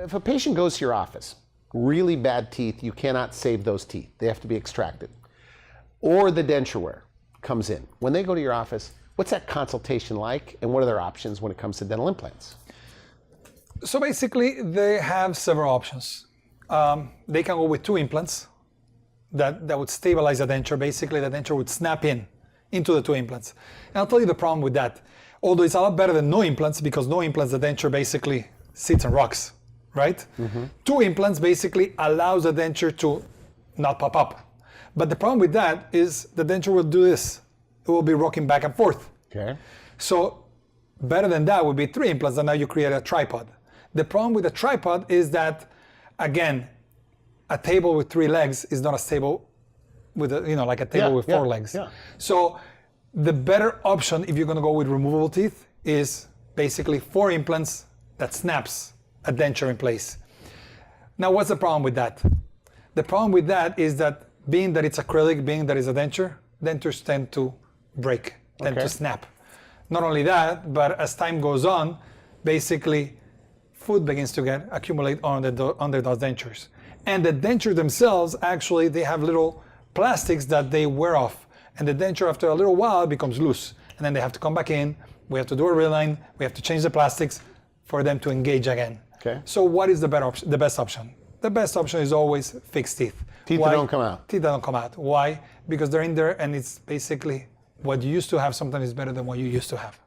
If a patient goes to your office, really bad teeth, you cannot save those teeth. They have to be extracted. Or the denture wearer comes in. When they go to your office, what's that consultation like, and what are their options when it comes to dental implants? So basically, they have several options. They can go with 2 implants that would stabilize the denture. Basically, the denture would snap into the 2 implants. And I'll tell you the problem with that. Although it's a lot better than no implants, because no implants, the denture basically sits and rocks, right? 2 implants basically allows the denture to not pop up. But the problem with that is the denture will do this. It will be rocking back and forth. Okay. So better than that would be 3 implants, and now you create a tripod. The problem with a tripod is that, again, a table with 3 legs is not a stable with like a table with 4 legs. Yeah. So the better option, if you're going to go with removable teeth, is basically 4 implants that snaps a denture in place. Now, what's the problem with that? The problem with that is that being that it's acrylic, being that it's a denture, dentures tend to break, tend to snap. Not only that, but as time goes on, basically food begins to accumulate under those dentures. And the dentures themselves, actually, they have little plastics that they wear off. And the denture, after a little while, becomes loose. And then they have to come back in. We have to do a reline. We have to change the plastics for them to engage again. Okay. So what is the best option? The best option is always fixed teeth. Teeth that don't come out. Teeth that don't come out. Why? Because they're in there, and it's basically what you used to have sometimes is better than what you used to have.